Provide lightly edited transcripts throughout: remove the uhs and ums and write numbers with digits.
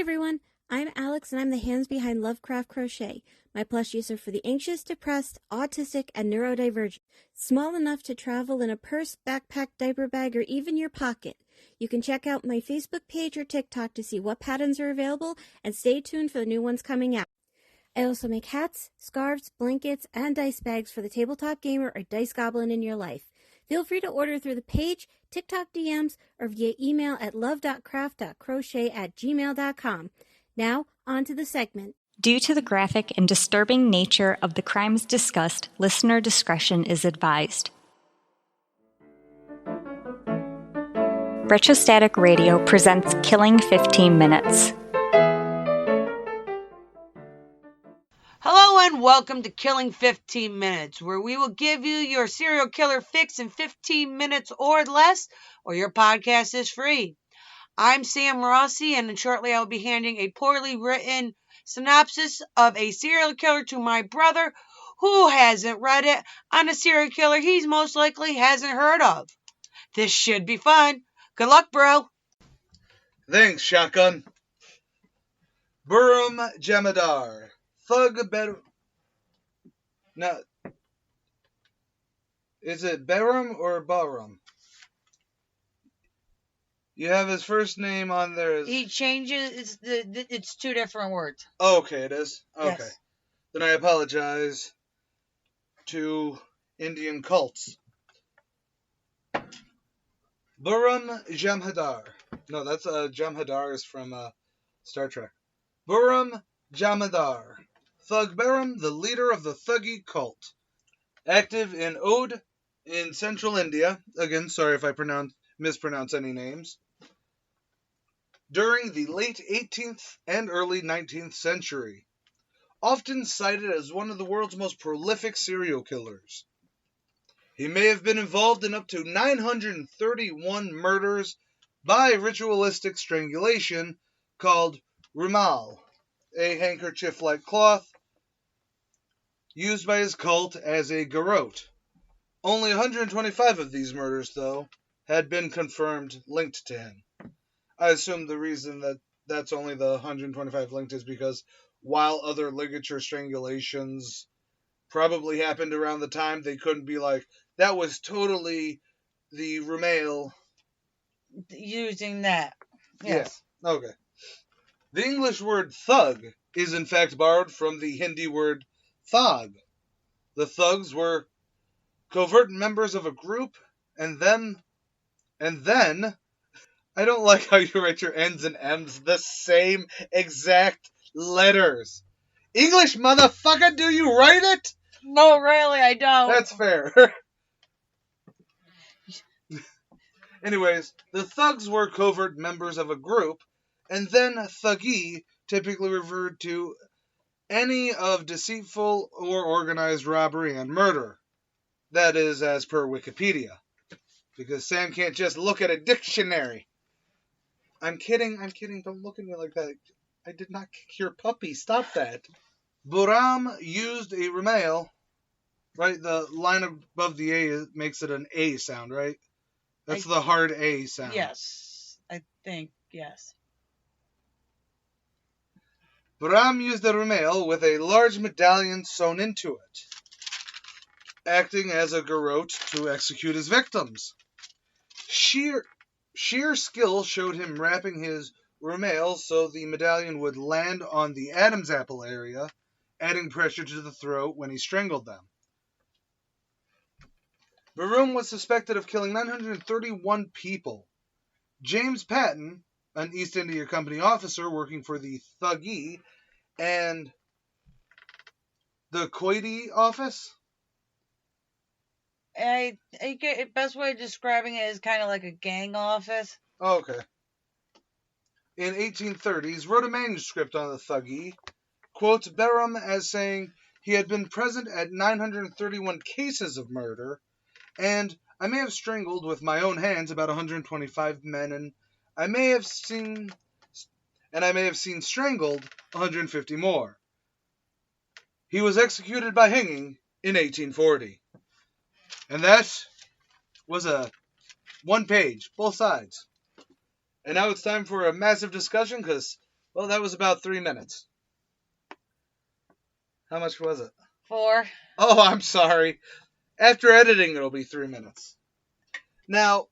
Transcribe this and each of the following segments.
everyone, I'm Alex and I'm the hands behind Lovecraft Crochet. My plush user for the anxious, depressed, autistic, and neurodivergent. Small enough to travel in a purse, backpack, diaper bag, or even your pocket. You can check out my Facebook page or TikTok to see what patterns are available and stay tuned for the new ones coming out. I also make hats, scarves, blankets, and dice bags for the tabletop gamer or dice goblin in your life. Feel free to order through the page, TikTok DMs, or via email at love.craft.crochet@gmail.com. Now, on to the segment. Due to the graphic and disturbing nature of the crimes discussed, listener discretion is advised. Retrostatic Radio presents Killing 15 Minutes. Hello and welcome to Killing 15 Minutes, where we will give you your serial killer fix in 15 minutes or less, or your podcast is free. I'm Sam Rossi, and shortly I will be handing a poorly written synopsis of a serial killer to my brother, who hasn't read it, on a serial killer he's most likely hasn't heard of. This should be fun. Good luck, bro. Thanks, Shotgun. Barum Jamadar. Thuggee. No. Is it Behram or Barum? You have his first name on there as... He changes, it's two different words. Oh, okay, it is? Okay. Yes. Then I apologize to Indian cults. Barum Jamhadar. No, that's Jamhadar is from Star Trek. Barum Jamadar. Thug Behram, the leader of the Thuggee cult. Active in Oudh in central India. Again, sorry if I mispronounce any names. During the late 18th and early 19th century. Often cited as one of the world's most prolific serial killers. He may have been involved in up to 931 murders by ritualistic strangulation called rumal, a handkerchief-like cloth used by his cult as a garrote. Only 125 of these murders, though, had been confirmed linked to him. I assume the reason that that's only the 125 linked is because while other ligature strangulations probably happened around the time, they couldn't be like, that was totally the rumal. Using that. Yes. Yeah, okay. The English word thug is in fact borrowed from the Hindi word thug. The thugs were covert members of a group, and then, I don't like how you write your N's and M's the same exact letters. English motherfucker, do you write it? No, really, I don't. That's fair. Anyways, the thugs were covert members of a group, and then Thuggee typically referred to any of deceitful or organized robbery and murder. That is as per Wikipedia. Because Sam can't just look at a dictionary. I'm kidding, don't look at me like that. I did not kick your puppy, stop that. Barum used a rumal, right? The line above the A makes it an A sound, right? That's the hard A sound. Yes, I think, yes. Barum used a rumal with a large medallion sewn into it, acting as a garrote to execute his victims. Sheer skill showed him wrapping his rumal so the medallion would land on the Adam's apple area, adding pressure to the throat when he strangled them. Barum was suspected of killing 931 people. James Patton, an East India Company officer working for the Thuggee and the Quaidi office. I get best way of describing it is kind of like a gang office. Oh, okay. In 1830s, wrote a manuscript on the Thuggee, quotes Behram as saying he had been present at 931 cases of murder, and I may have strangled with my own hands about 125 men, and I may have seen strangled 150 more. He was executed by hanging in 1840. And that was a one page, both sides. And now it's time for a massive discussion because Well, that was about 3 minutes. How much was it? 4. Oh, I'm sorry. After editing, it'll be 3 minutes. Now,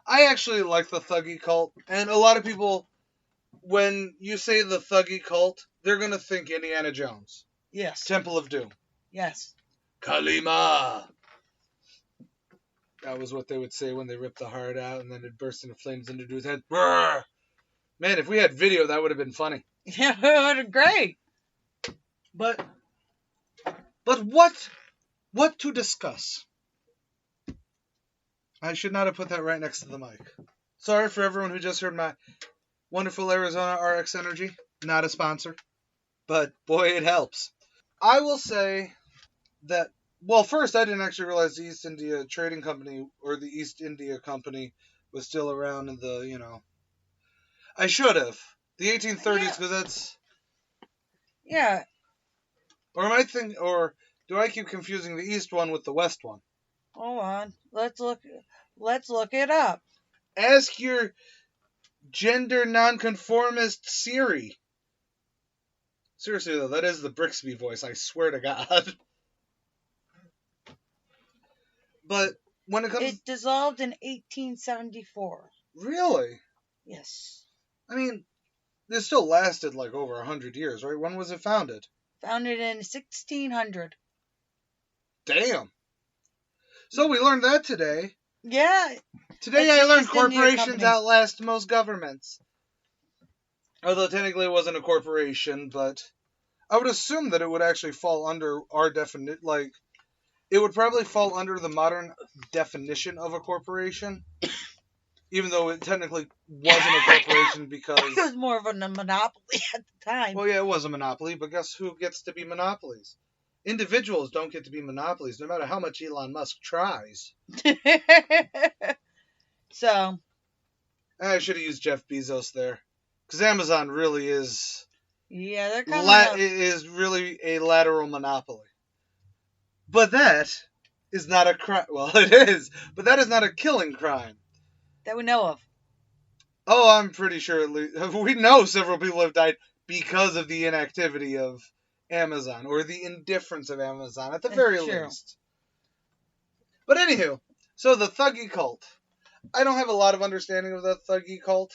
I actually like the Thuggee cult, and a lot of people, when you say the Thuggee cult, they're going to think Indiana Jones. Yes. Temple of Doom. Yes. Kalima! That was what they would say when they ripped the heart out and then it burst into flames into his head. Brrr! Man, if we had video, that would have been funny. Yeah, it would have been great. But what to discuss? I should not have put that right next to the mic. Sorry for everyone who just heard my wonderful Arizona RX Energy. Not a sponsor. But boy, it helps. I will say that, well, first, I didn't actually realize the East India Trading Company or the East India Company was still around in the, I should have. The 1830s, because that's... Yeah. Or do I keep confusing the East one with the West one? Hold on. Let's look it up. Ask your gender nonconformist Siri. Seriously, though, that is the Brixby voice, I swear to God. But when it comes... It dissolved in 1874. Really? Yes. I mean, it still lasted like over 100 years, right? When was it founded? Founded in 1600. Damn. So we learned that today. Yeah. Today I learned corporations outlast most governments. Although technically it wasn't a corporation, but I would assume that it would actually fall under our definition, like, it would probably fall under the modern definition of a corporation, even though it technically wasn't a corporation because... It was more of a monopoly at the time. Well, yeah, it was a monopoly, but guess who gets to be monopolies? Individuals don't get to be monopolies, no matter how much Elon Musk tries. So... I should have used Jeff Bezos there. Because Amazon really is... Yeah, they're kind is really a lateral monopoly. But that is not a crime. Well, it is, but that is not a killing crime. that we know of. Oh, I'm pretty sure at least, we know several people have died because of the inactivity of Amazon, or the indifference of Amazon, at the very least. But anywho, so the Thuggee cult. I don't have a lot of understanding of the Thuggee cult.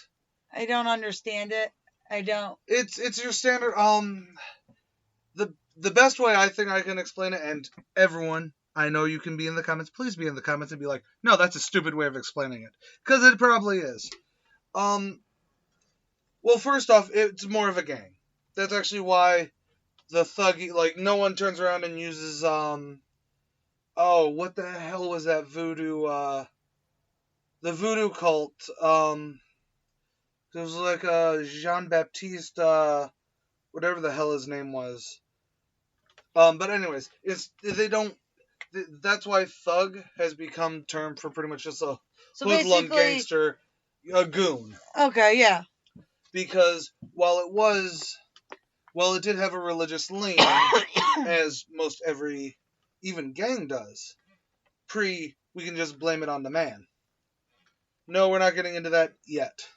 I don't understand it. I don't. It's your standard, the best way I think I can explain it, and everyone, I know you can be in the comments, please be in the comments and be like, no, that's a stupid way of explaining it. Because it probably is. Well, first off, it's more of a gang. That's actually why the Thuggee, like, no one turns around and uses, what the hell was that voodoo, the voodoo cult, it was like, Jean-Baptiste, whatever the hell his name was. But anyways, that's why thug has become term for pretty much just a hoodlum gangster, a goon. Okay, yeah. Because while it did have a religious lean, as most every, even gang does, we can just blame it on the man. No, we're not getting into that yet.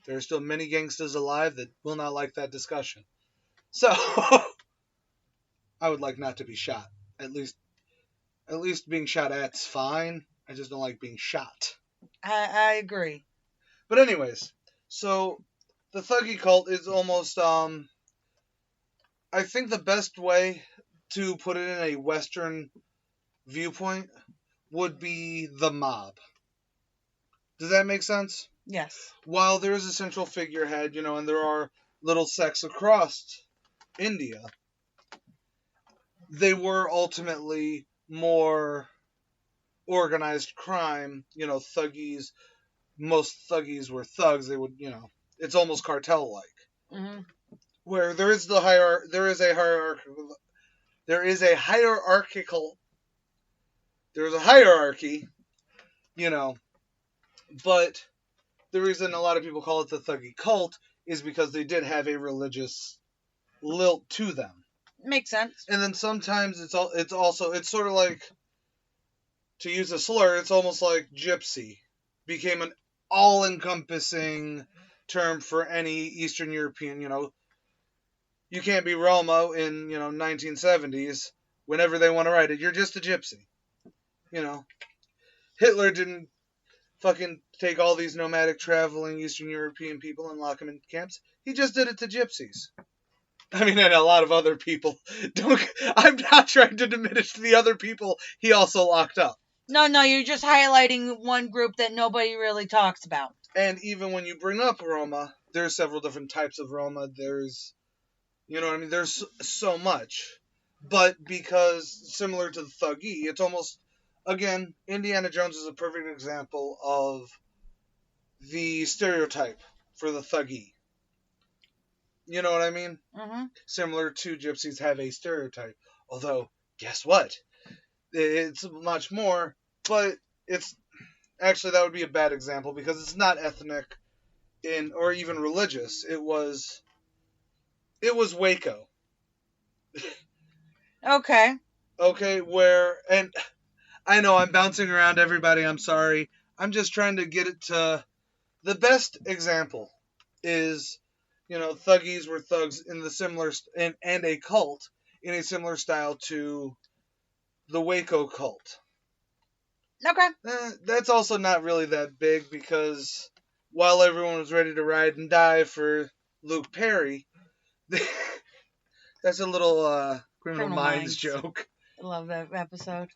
There are still many gangsters alive that will not like that discussion. So, I would like not to be shot. At least being shot at's fine. I just don't like being shot. I agree. But anyways, so the Thuggee cult is almost, I think the best way to put it in a Western viewpoint would be the mob. Does that make sense? Yes. While there is a central figurehead, and there are little sects across India, they were ultimately more organized crime. Thuggees, most Thuggees were thugs. They would, it's almost cartel-like. Mm-hmm. Where there is a hierarchy, but the reason a lot of people call it the Thuggee cult is because they did have a religious lilt to them. Makes sense. And then sometimes it's sort of like, to use a slur, it's almost like gypsy became an all-encompassing term for any Eastern European, you can't be Roma in, 1970s whenever they want to write it. You're just a gypsy. Hitler didn't fucking take all these nomadic traveling Eastern European people and lock them in camps. He just did it to gypsies. I mean, and a lot of other people. I'm not trying to diminish the other people he also locked up. No, you're just highlighting one group that nobody really talks about. And even when you bring up Roma, there's several different types of Roma. There's, there's so much. But because, similar to the Thuggee, it's almost, again, Indiana Jones is a perfect example of the stereotype for the Thuggee. You know what I mean? Mm-hmm. Similar to gypsies have a stereotype. Although, guess what? It's much more, but it's... Actually, that would be a bad example because it's not ethnic or even religious. It was Waco. Okay. Okay, and I know I'm bouncing around everybody, I'm sorry. I'm just trying to get it to... The best example is... Thuggies were thugs in the similar and a cult in a similar style to the Waco cult. Okay. That's also not really that big because while everyone was ready to ride and die for Luke Perry, that's a little Criminal Minds joke. I love that episode.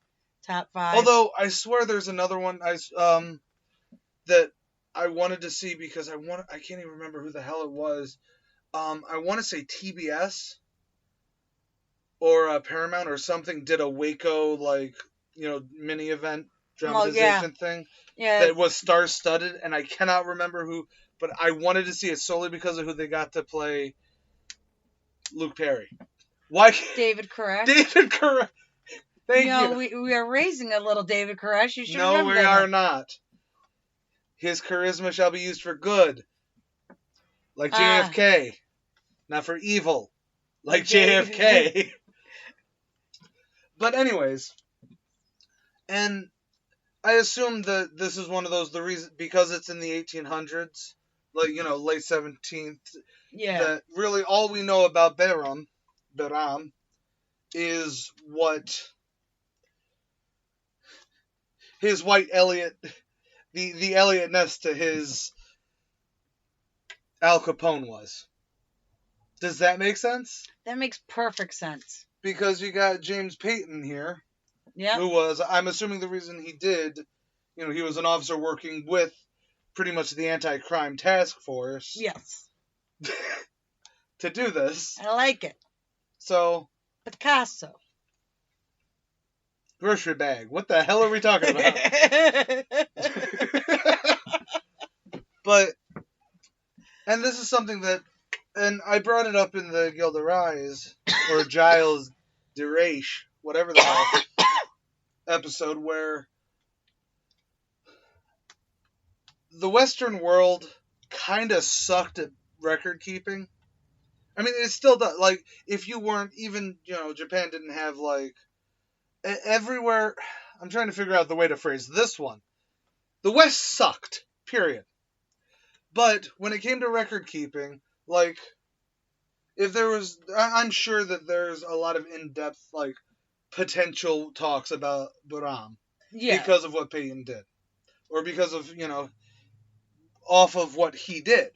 Top 5. Although I swear there's another one that I wanted to see because I can't even remember who the hell it was. I want to say TBS or Paramount or something did a Waco mini event dramatization thing that was star-studded, and I cannot remember who, but I wanted to see it solely because of who they got to play Luke Perry. Why? David Koresh. David Koresh. Thank you. We are raising a little David Koresh. You should No, remember we that. are not. His charisma shall be used for good. Like JFK. Not for evil. Like JFK. But anyways. And I assume that this is one of those, the reason, because it's in the 1800s. Late 17th. Yeah. That really all we know about Behram, is what his white Elliot... The Elliot Ness to his Al Capone was. Does that make sense? That makes perfect sense. Because you got James Payton here. Yeah. Who was, I'm assuming the reason he did, he was an officer working with pretty much the anti-crime task force. Yes. To do this. I like it. So. Picasso. Grocery bag. What the hell are we talking about? But, and this is something that, and I brought it up in the Gilda Rise, or Giles de Raiche, whatever the hell, episode, where the Western world kind of sucked at record keeping. I mean, it still does. Like, if you weren't, even, Japan didn't have, everywhere, I'm trying to figure out the way to phrase this one. The West sucked, period. But when it came to record keeping, if there was, I'm sure that there's a lot of in-depth, potential talks about Barum. Yeah. Because of what Payton did. Or because of, off of what he did.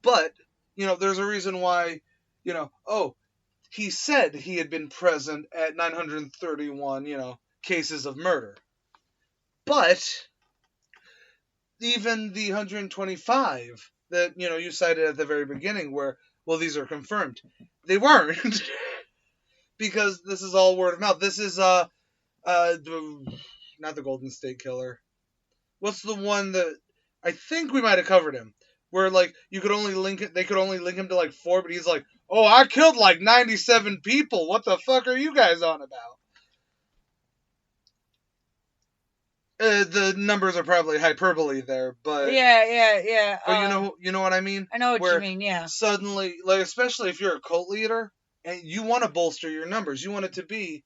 But, there's a reason why, he said he had been present at 931, cases of murder. But even the 125 that, you cited at the very beginning where, well, these are confirmed. They weren't. Because this is all word of mouth. This is, not the Golden State Killer. What's the one that, I think we might have covered him. Where, you could only link it, they could only link him to, 4, but he's like, oh, I killed, 97 people. What the fuck are you guys on about? The numbers are probably hyperbole there, but... Yeah. But you know what I mean? I know what you mean, yeah. Suddenly, especially if you're a cult leader, and you want to bolster your numbers. You want it to be,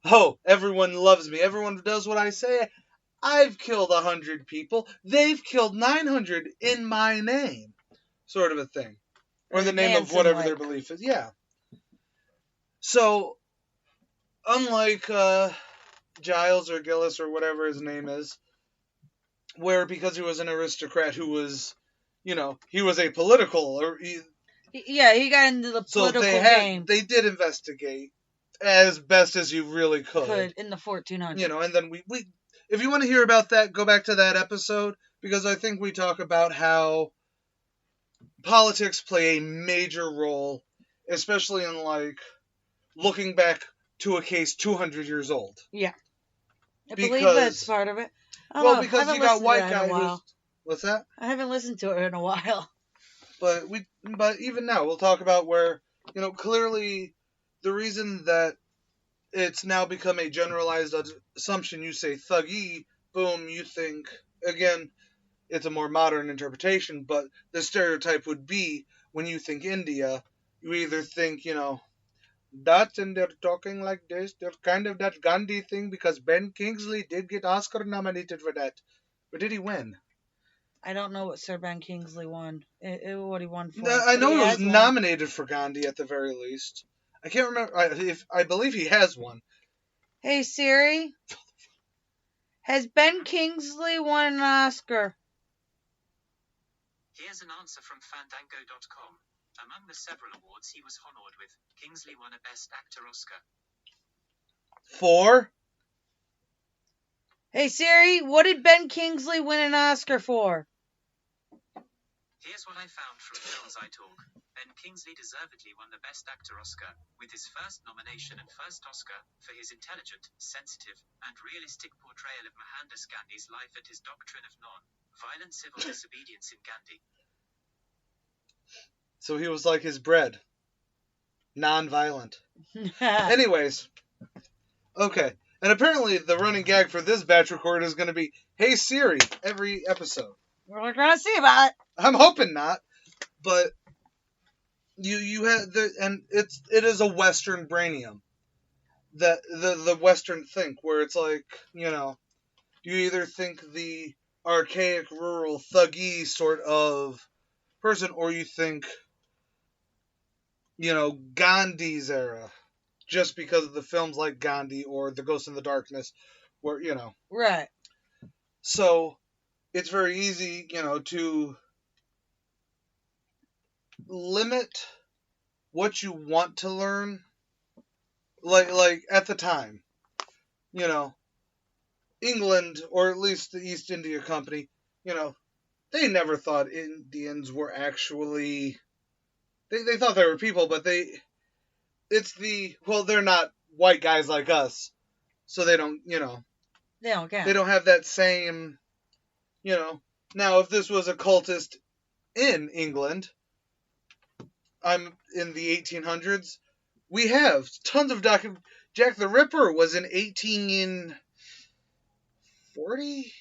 oh, everyone loves me. Everyone does what I say. I've killed 100 people. They've killed 900 in my name. Sort of a thing. Or the name of whatever their belief is. Yeah. So, unlike Giles or Gillis or whatever his name is, where because he was an aristocrat who was, he was a political... he got into the political game. They did investigate as best as you really could. In the 1400s. And then we if you want to hear about that, go back to that episode, because I think we talk about how politics play a major role, especially in, looking back to a case 200 years old. Yeah. I believe that's part of it. Because you got white guys. What's that? I haven't listened to it in a while. But even now, we'll talk about where, clearly the reason that it's now become a generalized assumption, you say Thuggee, boom, you think, again, it's a more modern interpretation, but the stereotype would be, when you think India, you either think, that and they're talking like this, they're kind of that Gandhi thing, because Ben Kingsley did get Oscar nominated for that. But did he win? I don't know what Sir Ben Kingsley won. What he won for. I know he was nominated for Gandhi at the very least. I can't remember. I believe he has one. Hey Siri, has Ben Kingsley won an Oscar? Here's an answer from Fandango.com. Among the several awards he was honored with, Kingsley won a Best Actor Oscar. For? Hey Siri, what did Ben Kingsley win an Oscar for? Here's what I found from Films I Talk. Ben Kingsley deservedly won the Best Actor Oscar, with his first nomination and first Oscar, for his intelligent, sensitive, and realistic portrayal of Mohandas Gandhi's life and his doctrine of non-violent civil disobedience in Gandhi. So he was like his bread. Non-violent. Anyways. Okay. And apparently the running gag for this batch record is going to be, hey Siri, every episode. We're going to see about it. I'm hoping not. But you have and it is a Western brainium. That the Western think, where it's like, you either think the archaic rural Thuggee sort of person, or you think, Gandhi's era, just because of the films like Gandhi or The Ghost in the Darkness, where, Right. So, it's very easy, to limit what you want to learn, like at the time, England, or at least the East India Company, they never thought Indians were actually... They thought they were people, but they're not white guys like us, so they don't, They don't count. They don't have that same, Now, if this was a cultist in England, I'm in the 1800s, we have tons of documents. Jack the Ripper was in 1840?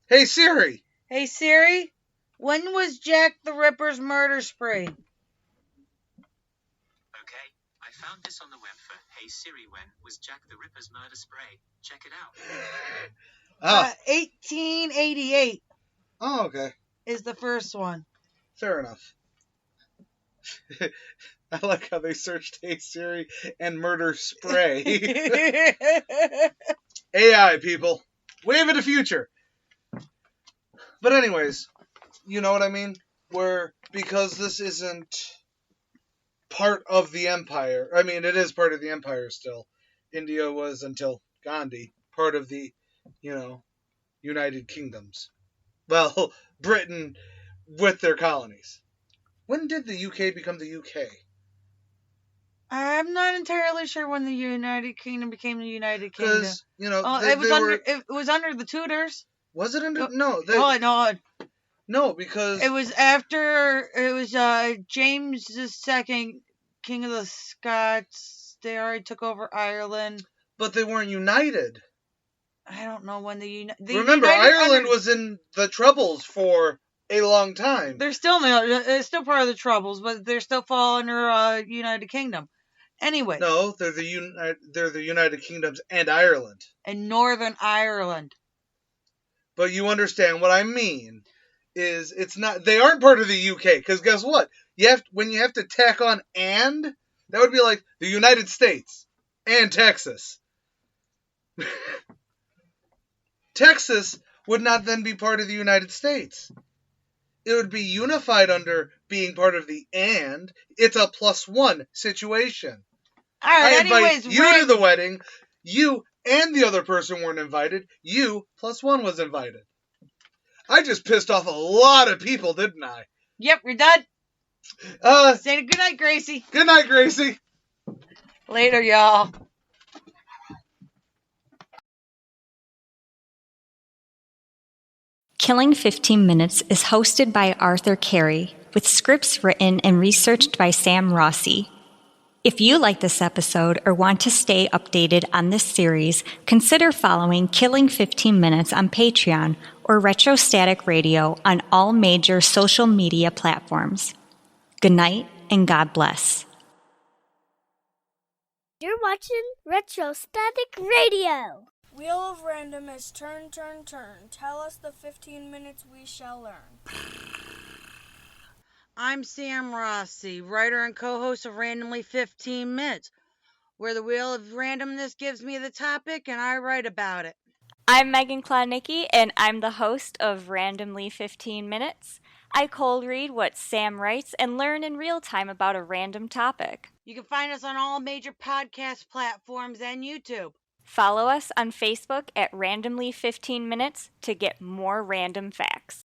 Hey Siri! Hey Siri, when was Jack the Ripper's murder spree? Okay, I found this on the web for Hey Siri, when was Jack the Ripper's murder spree? Check it out. 1888. Oh, okay. Is the first one. Fair enough. I like how they searched Hey Siri and murder spray. AI, people. Wave of the future. But anyways, you know what I mean? Where, because this isn't part of the empire. I mean, it is part of the empire still. India was, until Gandhi, part of the, United Kingdoms. Well, Britain with their colonies. When did the UK become the UK? I'm not entirely sure when the United Kingdom became the United Kingdom. Because, it was under the Tudors. Was it under? No. No, because... It was after... It was James II, King of the Scots. They already took over Ireland. But they weren't united. I don't know when Remember, Ireland was in the Troubles for a long time. They're still part of the Troubles, but they're still fall under United Kingdom. Anyway. No, they're the United Kingdoms and Ireland. And Northern Ireland. But you understand what I mean. It's not, they aren't part of the UK, because guess what? When you have to tack on and, that would be like the United States and Texas. Texas would not then be part of the United States. It would be unified under being part of the and. It's a +1 situation. All right, I invite you to the wedding. You and the other person weren't invited. You +1 was invited. I just pissed off a lot of people, didn't I? Yep, you're done. Say good night, Gracie. Good night, Gracie. Later, y'all. Killing 15 Minutes is hosted by Arthur Carey, with scripts written and researched by Sam Rossi. If you like this episode or want to stay updated on this series, consider following Killing 15 Minutes on Patreon or Retrostatic Radio on all major social media platforms. Good night and God bless. You're watching Retrostatic Radio. Wheel of Random is turn, turn, turn. Tell us the 15 minutes we shall learn. I'm Sam Rossi, writer and co-host of Randomly 15 Minutes, where the Wheel of Randomness gives me the topic and I write about it. I'm Megan Klodnicki, and I'm the host of Randomly 15 Minutes. I cold read what Sam writes and learn in real time about a random topic. You can find us on all major podcast platforms and YouTube. Follow us on Facebook at Randomly 15 Minutes to get more random facts.